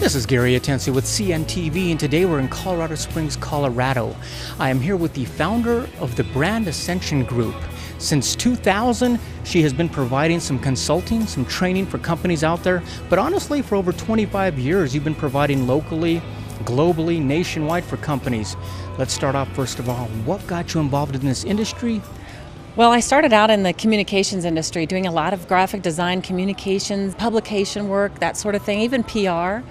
This is Gary Atensi with CNTV, and today we're in Colorado Springs, Colorado. I am here with the founder of the brand Ascension Group. Since 2000, she has been providing some consulting, some training for companies out there, but honestly, for over 25 years, you've been providing locally, globally, nationwide for companies. Let's start off first of all, what got you involved in this industry? Well, I started out in the communications industry, doing a lot of graphic design, communications, publication work, that sort of thing, even PR.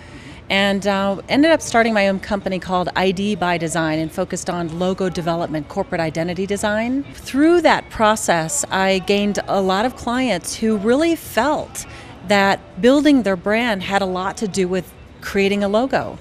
And ended up starting my own company called ID by Design and focused on logo development, corporate identity design. Through that process, I gained a lot of clients who really felt that building their brand had a lot to do with creating a logo,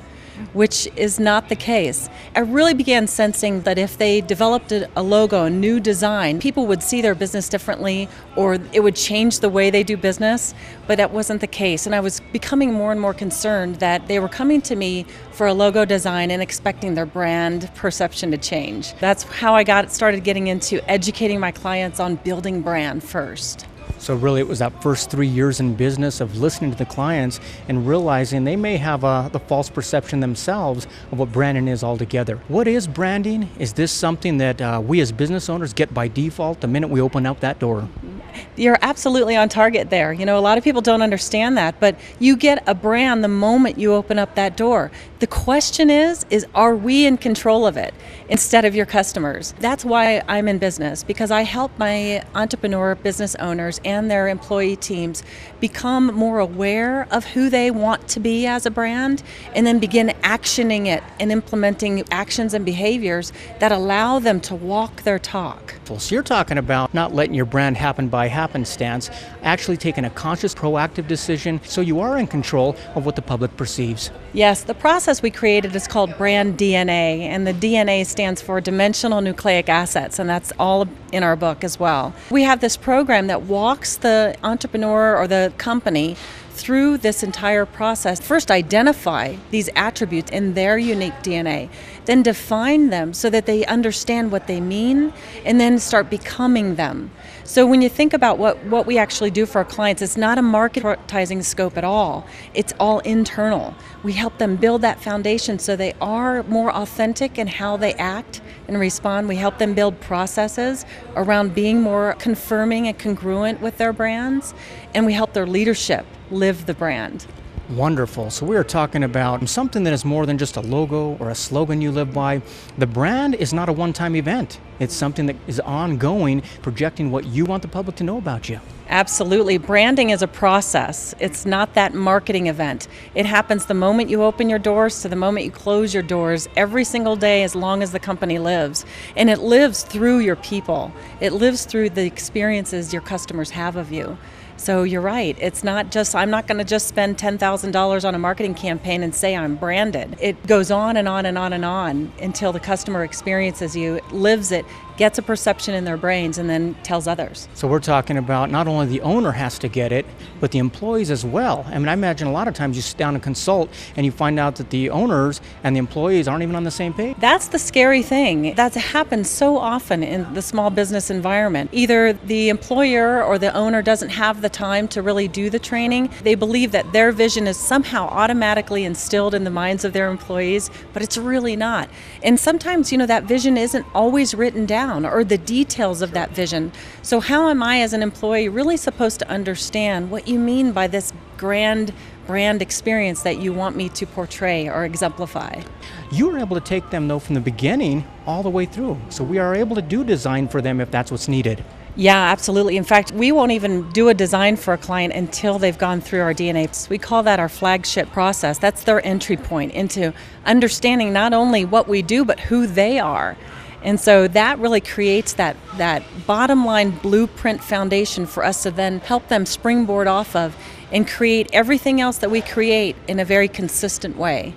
which is not the case. I really began sensing that if they developed a logo, a new design, people would see their business differently, or it would change the way they do business, but that wasn't the case. And I was becoming more and more concerned that they were coming to me for a logo design and expecting their brand perception to change. That's how I started getting into educating my clients on building brand first. So really it was that first 3 years in business of listening to the clients and realizing they may have the false perception themselves of what branding is altogether. What is branding? Is this something that we as business owners get by default the minute we open up that door? You're absolutely on target there. You know, a lot of people don't understand that, but you get a brand the moment you open up that door. The question is are we in control of it instead of your customers? That's why I'm in business, because I help my entrepreneur business owners and their employee teams become more aware of who they want to be as a brand, and then begin actioning it and implementing actions and behaviors that allow them to walk their talk. So you're talking about not letting your brand happen by happenstance, actually taking a conscious, proactive decision so you are in control of what the public perceives. Yes, the process we created is called brand DNA, and the DNA stands for dimensional nucleic acids, and that's all in our book as well. We have this program that walks the entrepreneur or the company through this entire process. First, identify these attributes in their unique DNA, then define them so that they understand what they mean, and then start becoming them. So when you think about what we actually do for our clients, it's not a marketing scope at all. It's all internal. We help them build that foundation so they are more authentic in how they act and respond. We help them build processes around being more confirming and congruent with their brands, and we help their leadership live the brand. Wonderful. So we are talking about something that is more than just a logo or a slogan you live by. The brand is not a one-time event. It's something that is ongoing, projecting what you want the public to know about you. Absolutely. Branding is a process. It's not that marketing event. It happens the moment you open your doors to the moment you close your doors, every single day as long as the company lives. And it lives through your people. It lives through the experiences your customers have of you. So you're right. It's not just, I'm not going to just spend $10,000 on a marketing campaign and say I'm branded. It goes on and on and on and on until the customer experiences you, lives it, gets a perception in their brains, and then tells others. So we're talking about not only the owner has to get it, but the employees as well. I mean, I imagine a lot of times you sit down and consult and you find out that the owners and the employees aren't even on the same page. That's the scary thing. That happens so often in the small business environment. Either the employer or the owner doesn't have the time to really do the training. They believe that their vision is somehow automatically instilled in the minds of their employees, but it's really not. And sometimes, you know, that vision isn't always written down, or the details of that vision. So how am I as an employee really supposed to understand what you mean by this grand brand experience that you want me to portray or exemplify? You were able to take them, though, from the beginning all the way through. So we are able to do design for them if that's what's needed. Yeah, absolutely. In fact, we won't even do a design for a client until they've gone through our DNA. We call that our flagship process. That's their entry point into understanding not only what we do, but who they are. And so that really creates that bottom line blueprint foundation for us to then help them springboard off of and create everything else that we create in a very consistent way.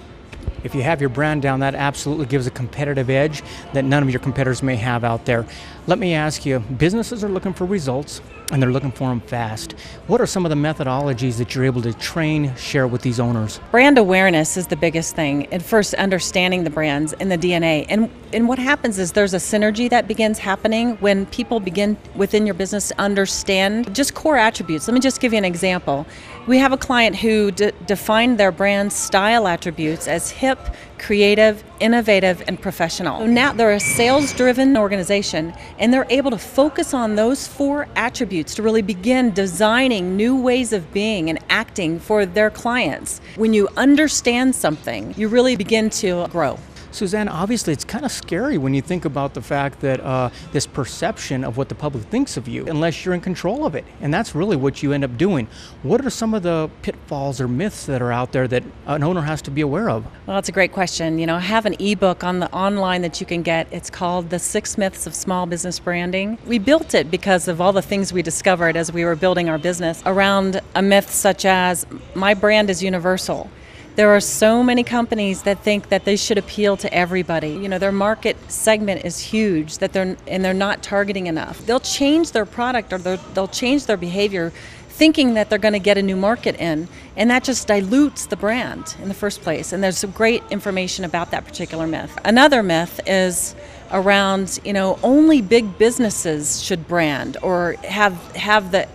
If you have your brand down, that absolutely gives a competitive edge that none of your competitors may have out there. Let me ask you, businesses are looking for results and they're looking for them fast. What are some of the methodologies that you're able to train, share with these owners? Brand awareness is the biggest thing, and first understanding the brands and the DNA. And what happens is there's a synergy that begins happening when people begin within your business to understand just core attributes. Let me just give you an example. We have a client who defined their brand style attributes as hip, creative, innovative, and professional. So now they're a sales-driven organization, and they're able to focus on those 4 attributes to really begin designing new ways of being and acting for their clients. When you understand something, you really begin to grow. Suzanne, obviously it's kind of scary when you think about the fact that this perception of what the public thinks of you, unless you're in control of it. And that's really what you end up doing. What are some of the pitfalls or myths that are out there that an owner has to be aware of? Well, that's a great question. You know, I have an ebook on the online that you can get. It's called The 6 Myths of Small Business Branding. We built it because of all the things we discovered as we were building our business around a myth such as, my brand is universal. There are so many companies that think that they should appeal to everybody. You know, their market segment is huge, that they're not targeting enough. They'll change their product or they'll change their behavior thinking that they're going to get a new market in, and that just dilutes the brand in the first place. And there's some great information about that particular myth. Another myth is around, you know, only big businesses should brand or have the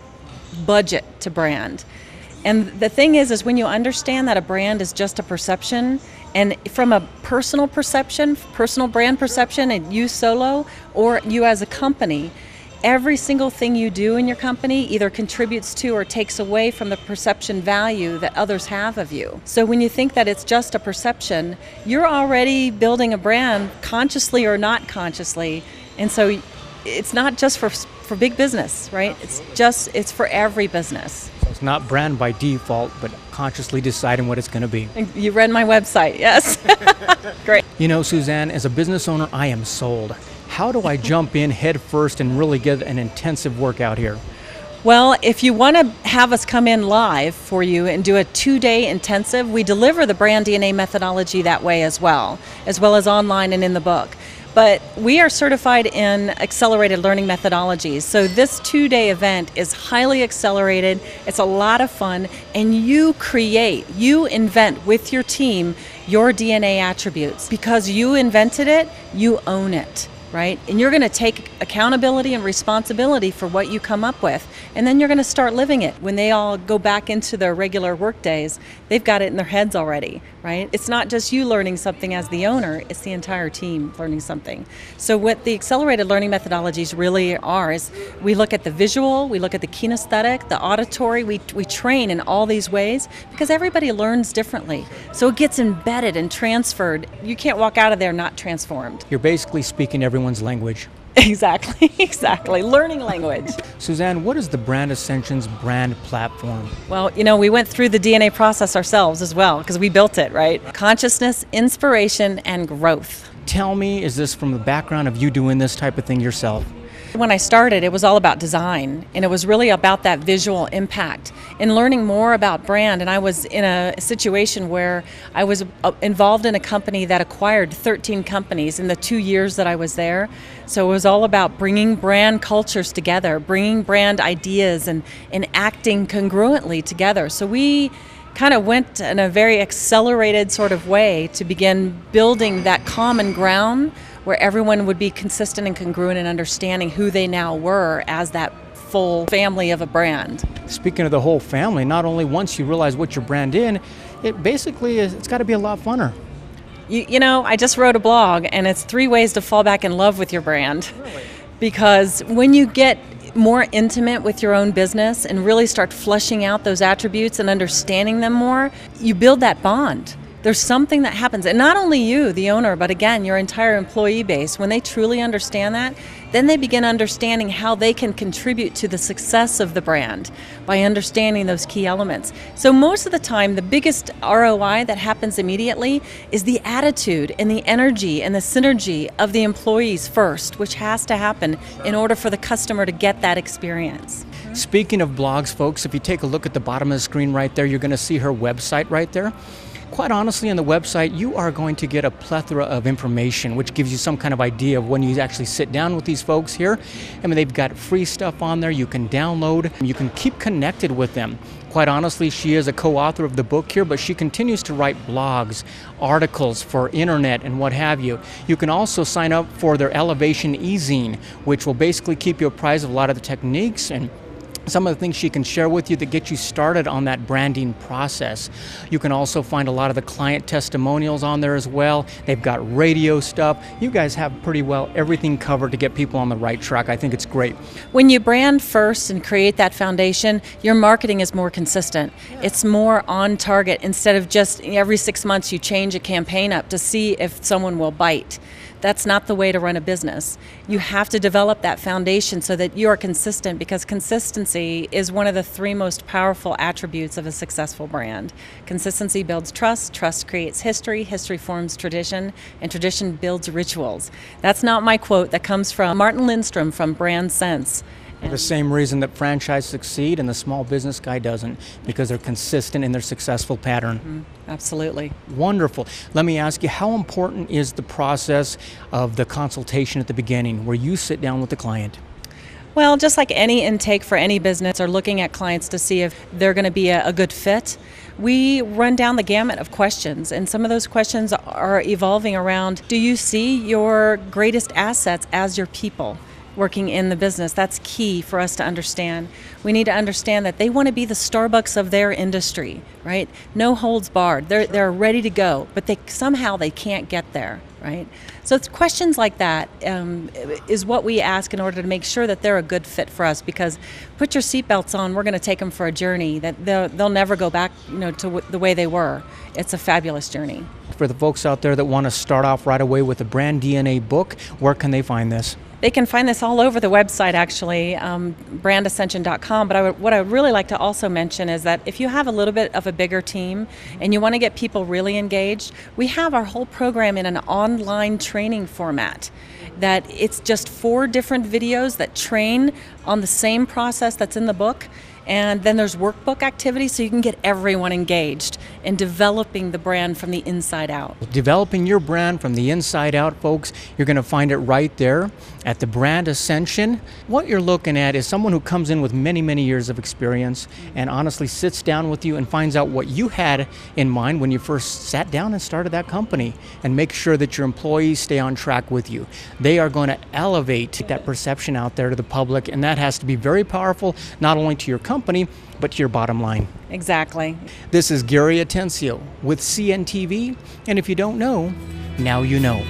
budget to brand. And the thing is when you understand that a brand is just a perception, and from a personal perception, personal brand perception, and you solo or you as a company, every single thing you do in your company either contributes to or takes away from the perception value that others have of you. So when you think that it's just a perception, you're already building a brand consciously or not consciously. And so it's not just for big business, right? It's for every business. It's not brand by default, but consciously deciding what it's going to be. You read my website, yes. Great. You know, Suzanne, as a business owner, I am sold. How do I jump in head first and really get an intensive workout here? Well, if you want to have us come in live for you and do a 2-day intensive, we deliver the brand DNA methodology that way as well as online and in the book. But we are certified in accelerated learning methodologies. So this 2-day event is highly accelerated, it's a lot of fun, and you invent with your team your DNA attributes. Because you invented it, you own it, right? And you're going to take accountability and responsibility for what you come up with. And then you're going to start living it. When they all go back into their regular work days, they've got it in their heads already, right? It's not just you learning something as the owner, it's the entire team learning something. So what the accelerated learning methodologies really are is we look at the visual, we look at the kinesthetic, the auditory, we train in all these ways because everybody learns differently. So it gets embedded and transferred. You can't walk out of there not transformed. You're basically speaking everyone's language. Exactly. Learning language. Suzanne, what is the Brand Ascension's brand platform? Well, you know, we went through the DNA process ourselves as well because we built it, right? Consciousness, inspiration, and growth. Tell me, is this from the background of you doing this type of thing yourself? When I started, it was all about design, and it was really about that visual impact and learning more about brand. And I was in a situation where I was involved in a company that acquired 13 companies in the 2 years that I was there. So it was all about bringing brand cultures together, bringing brand ideas and acting congruently together. So we kind of went in a very accelerated sort of way to begin building that common ground where everyone would be consistent and congruent in understanding who they now were as that full family of a brand. Speaking of the whole family, not only once you realize what your brand is, it's got to be a lot funner. You know, I just wrote a blog, and it's 3 ways to fall back in love with your brand. Really? Because when you get more intimate with your own business and really start fleshing out those attributes and understanding them more, you build that bond. There's something that happens, and not only you, the owner, but again, your entire employee base. When they truly understand that, then they begin understanding how they can contribute to the success of the brand by understanding those key elements. So most of the time, the biggest ROI that happens immediately is the attitude and the energy and the synergy of the employees first, which has to happen in order for the customer to get that experience. Speaking of blogs, folks, if you take a look at the bottom of the screen right there, you're going to see her website right there. Quite honestly, on the website, you are going to get a plethora of information, which gives you some kind of idea of when you actually sit down with these folks here. I mean, they've got free stuff on there you can download. You can keep connected with them. Quite honestly, she is a co-author of the book here, but she continues to write blogs, articles for internet and what have you. You can also sign up for their Elevation e-zine, which will basically keep you apprised of a lot of the techniques and some of the things she can share with you that get you started on that branding process. You can also find a lot of the client testimonials on there as well. They've got radio stuff. You guys have pretty well everything covered to get people on the right track. I think it's great. When you brand first and create that foundation, your marketing is more consistent. It's more on target instead of just every 6 months you change a campaign up to see if someone will bite. That's not the way to run a business. You have to develop that foundation so that you are consistent, because consistency is one of the 3 most powerful attributes of a successful brand. Consistency builds trust, trust creates history, history forms tradition, and tradition builds rituals. That's not my quote. That comes from Martin Lindstrom from Brand Sense. For the same reason that franchise succeed and the small business guy doesn't, because they're consistent in their successful pattern. Absolutely. Wonderful. Let me ask you, how important is the process of the consultation at the beginning where you sit down with the client? Well, just like any intake for any business, or looking at clients to see if they're going to be a good fit, we run down the gamut of questions, and some of those questions are evolving around, do you see your greatest assets as your people working in the business? That's key for us to understand. We need to understand that they want to be the Starbucks of their industry, right? No holds barred. They're ready to go, but somehow they can't get there, right? So it's questions like that is what we ask in order to make sure that they're a good fit for us, because put your seatbelts on, we're going to take them for a journey that they'll never go back, to the way they were. It's a fabulous journey. For the folks out there that want to start off right away with the Brand DNA book, where can they find this? They can find this all over the website, actually, brandascension.com. But what I would really like to also mention is that if you have a little bit of a bigger team and you want to get people really engaged, we have our whole program in an online training format. That it's just 4 different videos that train on the same process that's in the book. And then there's workbook activities, so you can get everyone engaged in developing the brand from the inside out. Developing your brand from the inside out, folks, you're going to find it right there at the Brand Ascension. What you're looking at is someone who comes in with many, many years of experience and honestly sits down with you and finds out what you had in mind when you first sat down and started that company, and make sure that your employees stay on track with you. They are going to elevate that perception out there to the public, and that has to be very powerful, not only to your company, but to your bottom line. Exactly. This is Gary Atencio with CNTV, and if you don't know, now you know.